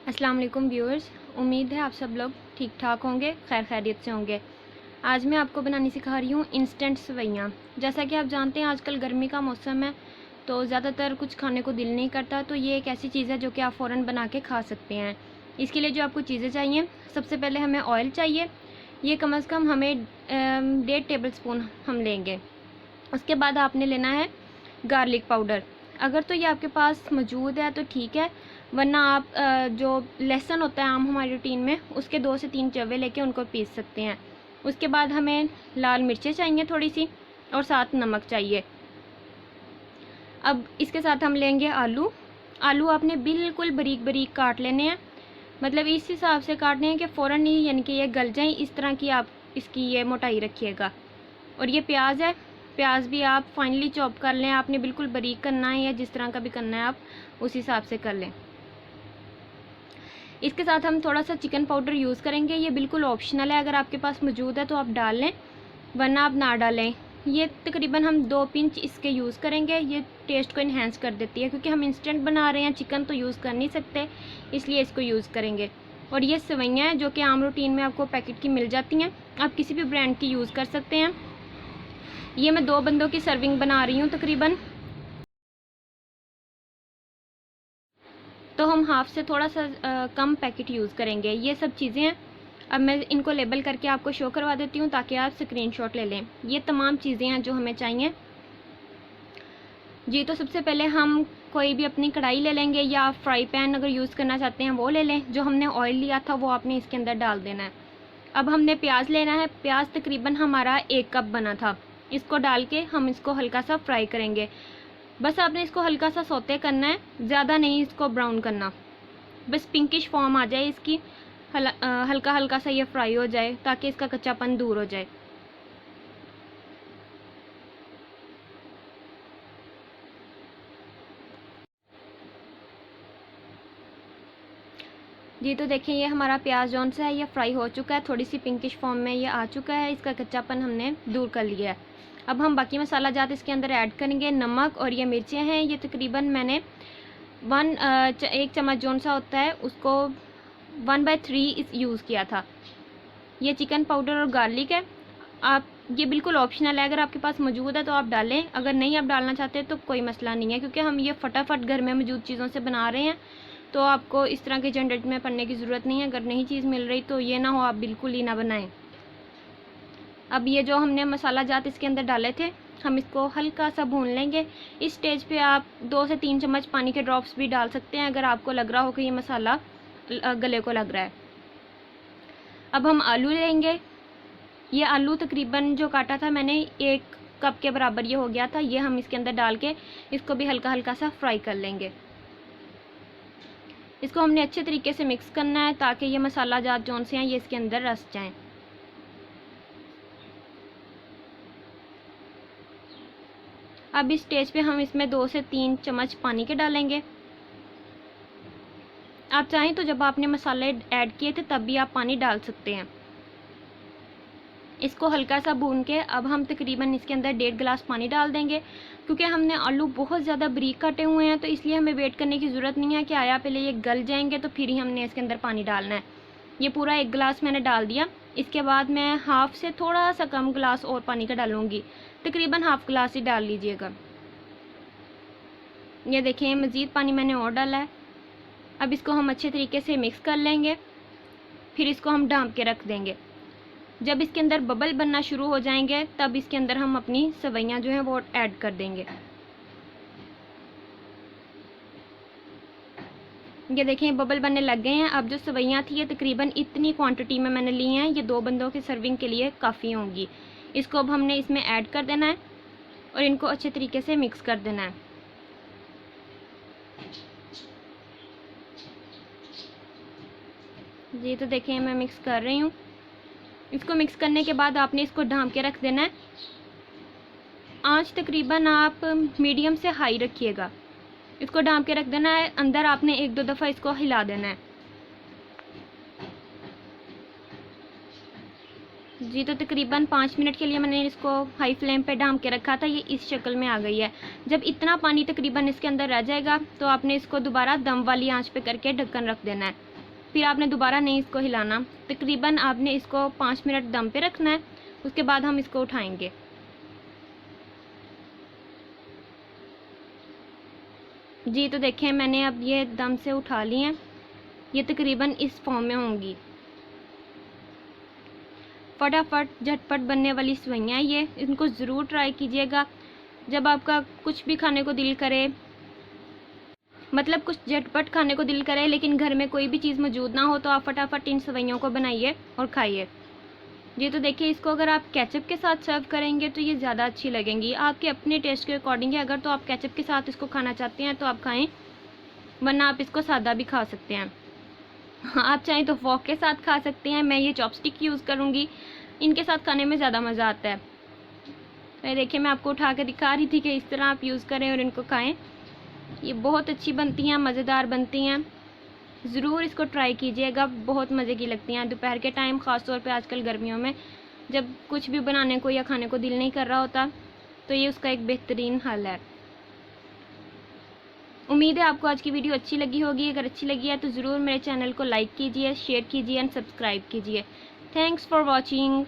अस्सलाम वालेकुम व्यूअर्स, उम्मीद है आप सब लोग ठीक ठाक होंगे, खैर खैरियत से होंगे। आज मैं आपको बनानी सिखा रही हूँ इंस्टेंट सेवइयाँ। जैसा कि आप जानते हैं आजकल गर्मी का मौसम है तो ज़्यादातर कुछ खाने को दिल नहीं करता, तो ये एक ऐसी चीज़ है जो कि आप फ़ौरन बना के खा सकते हैं। इसके लिए जो आपको चीज़ें चाहिए, सबसे पहले हमें ऑयल चाहिए। ये कम से कम हमें 1.5 टेबल स्पून हम लेंगे। उसके बाद आपने लेना है गार्लिक पाउडर। अगर तो ये आपके पास मौजूद है तो ठीक है, वरना आप जो लहसुन होता है आम हमारी रूटीन में, उसके 2 से 3 चवे लेके उनको पीस सकते हैं। उसके बाद हमें लाल मिर्चें चाहिए थोड़ी सी, और साथ नमक चाहिए। अब इसके साथ हम लेंगे आलू। आलू आपने बिल्कुल बारीक बारीक काट लेने हैं, मतलब इस हिसाब से काटने हैं कि फ़ौरन नहीं, यानी कि ये गल जाएँ, इस तरह की आप इसकी ये मोटाई रखिएगा। और ये प्याज है, प्याज भी आप फाइनली चॉप कर लें। आपने बिल्कुल बारीक करना है या जिस तरह का भी करना है आप उस हिसाब से कर लें। इसके साथ हम थोड़ा सा चिकन पाउडर यूज़ करेंगे। ये बिल्कुल ऑप्शनल है, अगर आपके पास मौजूद है तो आप डाल लें, वरना आप ना डालें। ये तकरीबन हम 2 पिंच इसके यूज़ करेंगे। ये टेस्ट को इन्हेंस कर देती है, क्योंकि हम इंस्टेंट बना रहे हैं, चिकन तो यूज़ कर नहीं सकते, इसलिए इसको यूज़ करेंगे। और ये सेवइयाँ हैं जो कि आम रूटीन में आपको पैकेट की मिल जाती हैं, आप किसी भी ब्रांड की यूज़ कर सकते हैं। ये मैं 2 बंदों की सर्विंग बना रही हूँ तकरीबन, तो हम हाफ़ से थोड़ा सा कम पैकेट यूज़ करेंगे। ये सब चीज़ें हैं। अब मैं इनको लेबल करके आपको शो करवा देती हूँ ताकि आप स्क्रीनशॉट ले लें। ये तमाम चीज़ें हैं जो हमें चाहिए जी। तो सबसे पहले हम कोई भी अपनी कढ़ाई ले लेंगे, या फ्राई पैन अगर यूज़ करना चाहते हैं वो ले लें। जो हमने ऑयल लिया था वो आपने इसके अंदर डाल देना है। अब हमने प्याज लेना है। प्याज तकरीबन हमारा 1 कप बना था। इसको डाल के हम इसको हल्का सा फ्राई करेंगे। बस आपने इसको हल्का सा सौते करना है, ज़्यादा नहीं इसको ब्राउन करना, बस पिंकिश फॉर्म आ जाए इसकी, हल्का हल्का सा ये फ्राई हो जाए ताकि इसका कच्चापन दूर हो जाए। जी तो देखिए, ये हमारा प्याज जौन सा है ये फ्राई हो चुका है, थोड़ी सी पिंकिश फॉर्म में ये आ चुका है, इसका कच्चापन हमने दूर कर लिया है। अब हम बाकी मसाला जात इसके अंदर ऐड करेंगे। नमक और ये मिर्चें हैं, ये तकरीबन मैंने 1 चम्मच जौन सा होता है उसको 1/3 यूज़ किया था। ये चिकन पाउडर और गार्लिक है। आप ये बिल्कुल ऑप्शनल है, अगर आपके पास मौजूद है तो आप डालें, अगर नहीं आप डालना चाहते तो कोई मसला नहीं है, क्योंकि हम ये फटाफट घर में मौजूद चीज़ों से बना रहे हैं, तो आपको इस तरह के झंझट में पड़ने की ज़रूरत नहीं है। अगर नहीं चीज़ मिल रही तो ये ना हो आप बिल्कुल ही ना बनाएं। अब ये जो हमने मसाला जात इसके अंदर डाले थे, हम इसको हल्का सा भून लेंगे। इस स्टेज पे आप 2 से 3 चम्मच पानी के ड्रॉप्स भी डाल सकते हैं, अगर आपको लग रहा हो कि ये मसाला गले को लग रहा है। अब हम आलू लेंगे। ये आलू तकरीबन जो काटा था मैंने 1 कप के बराबर ये हो गया था। ये हम इसके अंदर डाल के इसको भी हल्का हल्का सा फ्राई कर लेंगे। इसको हमने अच्छे तरीके से मिक्स करना है ताकि ये मसाला जात जौन से हैं ये इसके अंदर रस जाएं। अब इस स्टेज पे हम इसमें 2 से 3 चम्मच पानी के डालेंगे। आप चाहें तो जब आपने मसाले ऐड किए थे तब भी आप पानी डाल सकते हैं। इसको हल्का सा भून के अब हम तकरीबन इसके अंदर 1.5 गिलास पानी डाल देंगे, क्योंकि हमने आलू बहुत ज़्यादा बारीक काटे हुए हैं, तो इसलिए हमें वेट करने की ज़रूरत नहीं है कि आया पहले ये गल जाएंगे तो फिर ही हमने इसके अंदर पानी डालना है। ये पूरा 1 गिलास मैंने डाल दिया। इसके बाद मैं हाफ़ से थोड़ा सा कम गिलास और पानी का डालूँगी, तकरीबन हाफ़ गिलास ही डाल लीजिएगा। ये देखें, मज़ीद पानी मैंने और डाला है। अब इसको हम अच्छे तरीके से मिक्स कर लेंगे, फिर इसको हम ढाँप के रख देंगे। जब इसके अंदर बबल बनना शुरू हो जाएंगे तब इसके अंदर हम अपनी सेवइयाँ जो हैं वो ऐड कर देंगे। ये देखें, बबल बनने लग गए हैं। अब जो सेवइयाँ थी ये तकरीबन इतनी क्वांटिटी में मैंने ली हैं, ये 2 बंदों की सर्विंग के लिए काफ़ी होंगी। इसको अब हमने इसमें ऐड कर देना है और इनको अच्छे तरीके से मिक्स कर देना है। जी तो देखें, मैं मिक्स कर रही हूँ। इसको मिक्स करने के बाद आपने इसको ढाँप के रख देना है। आंच तकरीबन आप मीडियम से हाई रखिएगा। इसको ढाँप के रख देना है। अंदर आपने 1-2 दफ़ा इसको हिला देना है। जी तो तकरीबन 5 मिनट के लिए मैंने इसको हाई फ्लेम पे ढाँप के रखा था। ये इस शक्ल में आ गई है। जब इतना पानी तकरीबन इसके अंदर रह जाएगा तो आपने इसको दोबारा दम वाली आंच पे करके ढक्कन रख देना है। फिर आपने दोबारा नहीं इसको हिलाना। तकरीबन आपने इसको 5 मिनट दम पे रखना है, उसके बाद हम इसको उठाएंगे। जी तो देखें मैंने अब ये दम से उठा ली हैं, ये तकरीबन इस फॉर्म में होंगी। फटाफट झटपट बनने वाली सेवइयाँ ये, इनको ज़रूर ट्राई कीजिएगा। जब आपका कुछ भी खाने को दिल करे, मतलब कुछ झटपट खाने को दिल करे लेकिन घर में कोई भी चीज़ मौजूद ना हो, तो आप फटाफट इन सेवइयों को बनाइए और खाइए। जी तो देखिए इसको अगर आप केचप के साथ सर्व करेंगे तो ये ज़्यादा अच्छी लगेंगी, आपके अपने टेस्ट के अकॉर्डिंग है। अगर तो आप केचप के साथ इसको खाना चाहते हैं तो आप खाएं, वरना आप इसको सादा भी खा सकते हैं। आप चाहें तो फॉक के साथ खा सकते हैं, मैं ये चॉपस्टिक यूज़ करूँगी, इनके साथ खाने में ज़्यादा मज़ा आता है। तो देखिए मैं आपको उठा के दिखा रही थी कि इस तरह आप यूज़ करें और इनको खाएं, ये बहुत अच्छी बनती हैं, मज़ेदार बनती हैं। ज़रूर इसको ट्राई कीजिएगा, बहुत मज़े की लगती हैं। दोपहर के टाइम ख़ास तौर पे आजकल गर्मियों में जब कुछ भी बनाने को या खाने को दिल नहीं कर रहा होता, तो ये उसका एक बेहतरीन हल है। उम्मीद है आपको आज की वीडियो अच्छी लगी होगी। अगर अच्छी लगी है तो ज़रूर मेरे चैनल को लाइक कीजिए, शेयर कीजिए एंड सब्सक्राइब कीजिए। Thanks for watching.